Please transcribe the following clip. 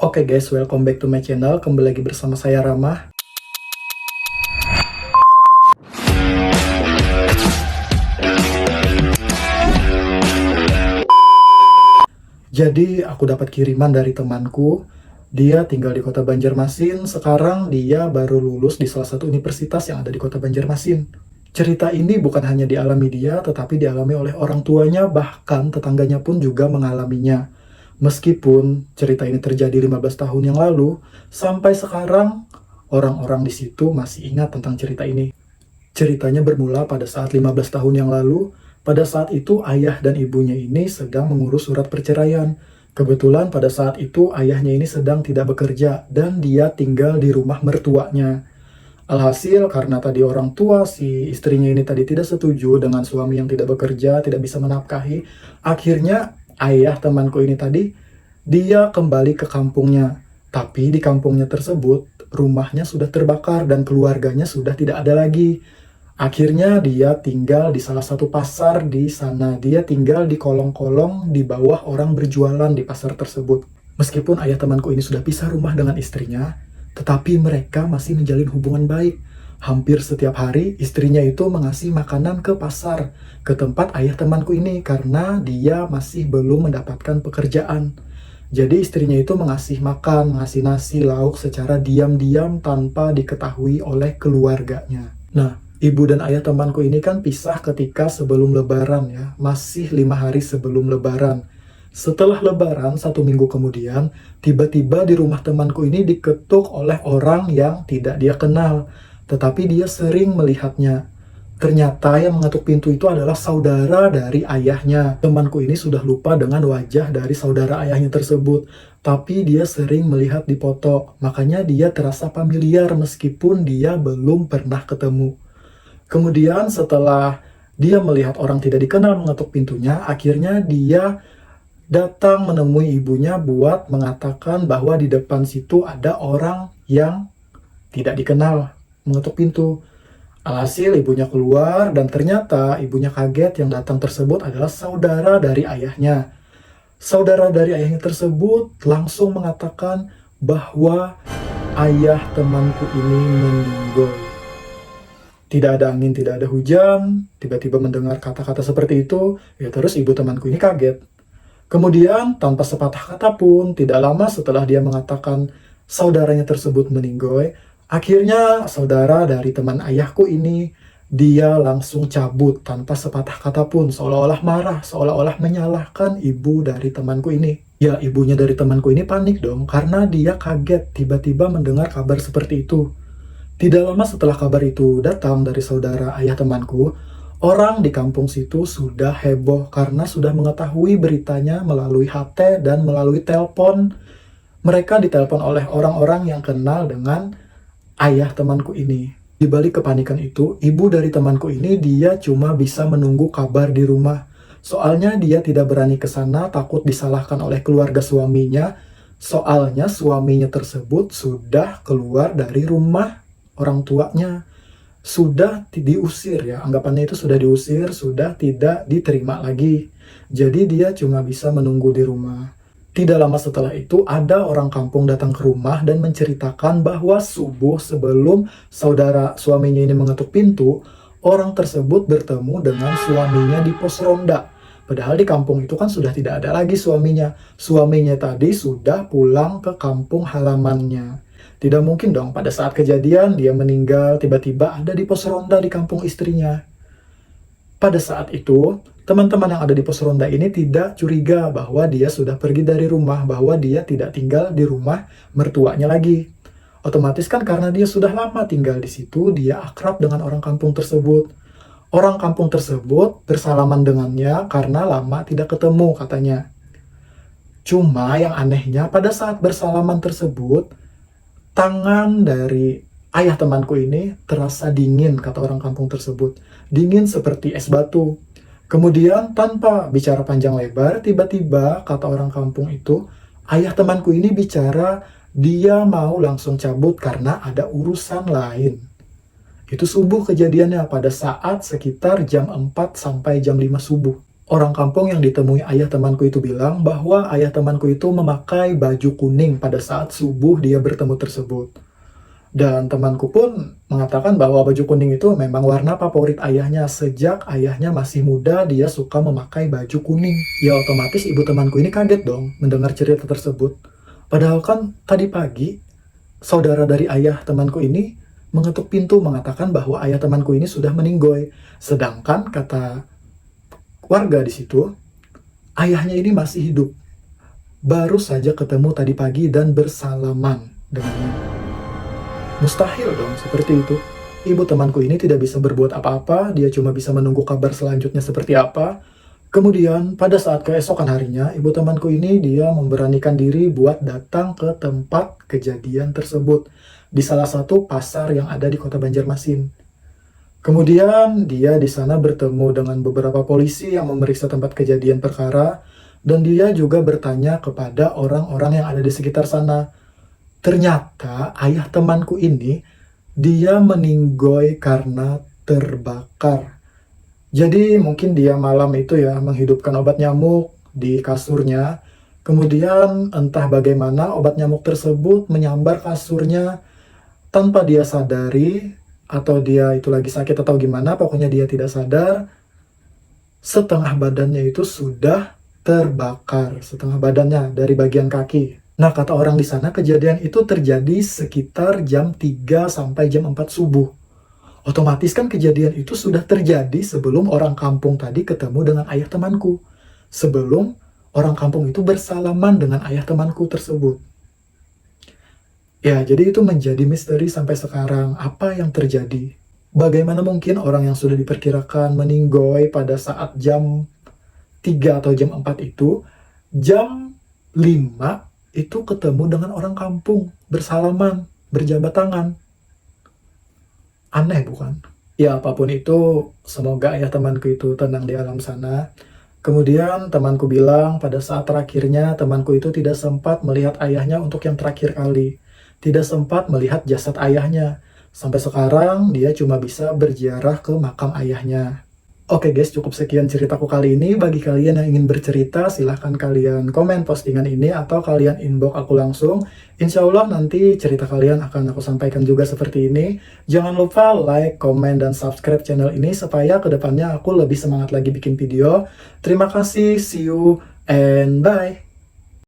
Oke guys, welcome back to my channel. Kembali lagi bersama saya Rama. Jadi aku dapat kiriman dari temanku. Dia tinggal di kota Banjarmasin. Sekarang dia baru lulus di salah satu universitas yang ada di kota Banjarmasin. Cerita ini bukan hanya dialami dia, tetapi dialami oleh orang tuanya, bahkan tetangganya pun juga mengalaminya. Meskipun cerita ini terjadi 15 tahun yang lalu, sampai sekarang orang-orang di situ masih ingat tentang cerita ini. Ceritanya bermula pada saat 15 tahun yang lalu. Pada saat itu ayah dan ibunya ini sedang mengurus surat perceraian. Kebetulan pada saat itu ayahnya ini sedang tidak bekerja dan dia tinggal di rumah mertuanya. Alhasil karena tadi orang tua si istrinya ini tadi tidak setuju dengan suami yang tidak bekerja, tidak bisa menafkahi, akhirnya ayah temanku ini tadi dia kembali ke kampungnya. Tapi di kampungnya tersebut rumahnya sudah terbakar dan keluarganya sudah tidak ada lagi. Akhirnya dia tinggal di salah satu pasar di sana. Dia tinggal di kolong-kolong di bawah orang berjualan di pasar tersebut. Meskipun ayah temanku ini sudah pisah rumah dengan istrinya, tetapi mereka masih menjalin hubungan baik. Hampir setiap hari istrinya itu mengasih makanan ke pasar, ke tempat ayah temanku ini karena dia masih belum mendapatkan pekerjaan. Jadi istrinya itu mengasih makan, mengasih nasi, lauk secara diam-diam tanpa diketahui oleh keluarganya. Nah, ibu dan ayah temanku ini kan pisah ketika sebelum lebaran ya, masih 5 hari sebelum lebaran. Setelah lebaran, 1 minggu kemudian, tiba-tiba di rumah temanku ini diketuk oleh orang yang tidak dia kenal. Tetapi dia sering melihatnya. Ternyata yang mengetuk pintu itu adalah saudara dari ayahnya. Temanku ini sudah lupa dengan wajah dari saudara ayahnya tersebut. Tapi dia sering melihat di foto. Makanya dia terasa familiar meskipun dia belum pernah ketemu. Kemudian setelah dia melihat orang tidak dikenal mengetuk pintunya, akhirnya dia datang menemui ibunya buat mengatakan bahwa di depan situ ada orang yang tidak dikenal mengetuk pintu. Alhasil ibunya keluar dan ternyata ibunya kaget yang datang tersebut adalah saudara dari ayahnya. Saudara dari ayahnya tersebut langsung mengatakan bahwa ayah temanku ini meninggal. Tidak ada angin, tidak ada hujan, tiba-tiba mendengar kata-kata seperti itu, ya terus ibu temanku ini kaget. Kemudian tanpa sepatah kata pun, tidak lama setelah dia mengatakan saudaranya tersebut meninggal, akhirnya saudara dari teman ayahku ini, dia langsung cabut tanpa sepatah kata pun, seolah-olah marah, seolah-olah menyalahkan ibu dari temanku ini. Ya, ibunya dari temanku ini panik dong, karena dia kaget tiba-tiba mendengar kabar seperti itu. Tidak lama setelah kabar itu datang dari saudara ayah temanku, orang di kampung situ sudah heboh karena sudah mengetahui beritanya melalui HT dan melalui telepon. Mereka ditelepon oleh orang-orang yang kenal dengan ayah temanku ini. Di balik kepanikan itu, ibu dari temanku ini dia cuma bisa menunggu kabar di rumah. Soalnya dia tidak berani ke sana, takut disalahkan oleh keluarga suaminya. Soalnya suaminya tersebut sudah keluar dari rumah orang tuanya. Sudah diusir ya, anggapannya itu sudah diusir, sudah tidak diterima lagi. Jadi dia cuma bisa menunggu di rumah. Tidak lama setelah itu, ada orang kampung datang ke rumah dan menceritakan bahwa subuh sebelum saudara suaminya ini mengetuk pintu, orang tersebut bertemu dengan suaminya di pos ronda. Padahal di kampung itu kan sudah tidak ada lagi suaminya. Suaminya tadi sudah pulang ke kampung halamannya. Tidak mungkin dong pada saat kejadian dia meninggal tiba-tiba ada di pos ronda di kampung istrinya. Pada saat itu, teman-teman yang ada di pos ronda ini tidak curiga bahwa dia sudah pergi dari rumah, bahwa dia tidak tinggal di rumah mertuanya lagi. Otomatis kan karena dia sudah lama tinggal di situ, dia akrab dengan orang kampung tersebut. Orang kampung tersebut bersalaman dengannya karena lama tidak ketemu katanya. Cuma yang anehnya pada saat bersalaman tersebut, tangan dari ayah temanku ini terasa dingin, kata orang kampung tersebut. Dingin seperti es batu. Kemudian tanpa bicara panjang lebar, tiba-tiba kata orang kampung itu, ayah temanku ini bicara dia mau langsung cabut karena ada urusan lain. Itu subuh kejadiannya pada saat sekitar jam 4 sampai jam 5 subuh. Orang kampung yang ditemui ayah temanku itu bilang bahwa ayah temanku itu memakai baju kuning pada saat subuh dia bertemu tersebut. Dan temanku pun mengatakan bahwa baju kuning itu memang warna favorit ayahnya. Sejak ayahnya masih muda, dia suka memakai baju kuning. Ya otomatis ibu temanku ini kaget dong mendengar cerita tersebut. Padahal kan tadi pagi, saudara dari ayah temanku ini mengetuk pintu mengatakan bahwa ayah temanku ini sudah meninggoy. Sedangkan kata warga di situ, ayahnya ini masih hidup. Baru saja ketemu tadi pagi dan bersalaman dengannya. Mustahil dong seperti itu. Ibu temanku ini tidak bisa berbuat apa-apa, dia cuma bisa menunggu kabar selanjutnya seperti apa. Kemudian pada saat keesokan harinya, ibu temanku ini dia memberanikan diri buat datang ke tempat kejadian tersebut di salah satu pasar yang ada di Kota Banjarmasin. Kemudian dia di sana bertemu dengan beberapa polisi yang memeriksa tempat kejadian perkara dan dia juga bertanya kepada orang-orang yang ada di sekitar sana. Ternyata ayah temanku ini, dia meninggoy karena terbakar. Jadi mungkin dia malam itu ya menghidupkan obat nyamuk di kasurnya. Kemudian entah bagaimana obat nyamuk tersebut menyambar kasurnya tanpa dia sadari, atau dia itu lagi sakit atau gimana, pokoknya dia tidak sadar. Setengah badannya itu sudah terbakar, setengah badannya dari bagian kaki. Nah, kata orang di sana kejadian itu terjadi sekitar jam 3 sampai jam 4 subuh. Otomatis kan kejadian itu sudah terjadi sebelum orang kampung tadi ketemu dengan ayah temanku. Sebelum orang kampung itu bersalaman dengan ayah temanku tersebut. Ya, jadi itu menjadi misteri sampai sekarang. Apa yang terjadi? Bagaimana mungkin orang yang sudah diperkirakan meninggoy pada saat jam 3 atau jam 4 itu, jam 5 itu ketemu dengan orang kampung, bersalaman, berjabat tangan. Aneh bukan? Ya apapun itu, semoga ayah temanku itu tenang di alam sana. Kemudian temanku bilang pada saat terakhirnya temanku itu tidak sempat melihat ayahnya untuk yang terakhir kali. Tidak sempat melihat jasad ayahnya. Sampai sekarang dia cuma bisa berziarah ke makam ayahnya. Oke guys, cukup sekian ceritaku kali ini. Bagi kalian yang ingin bercerita, silahkan kalian komen postingan ini atau kalian inbox aku langsung. Insya Allah nanti cerita kalian akan aku sampaikan juga seperti ini. Jangan lupa like, komen, dan subscribe channel ini supaya kedepannya aku lebih semangat lagi bikin video. Terima kasih, see you, and bye!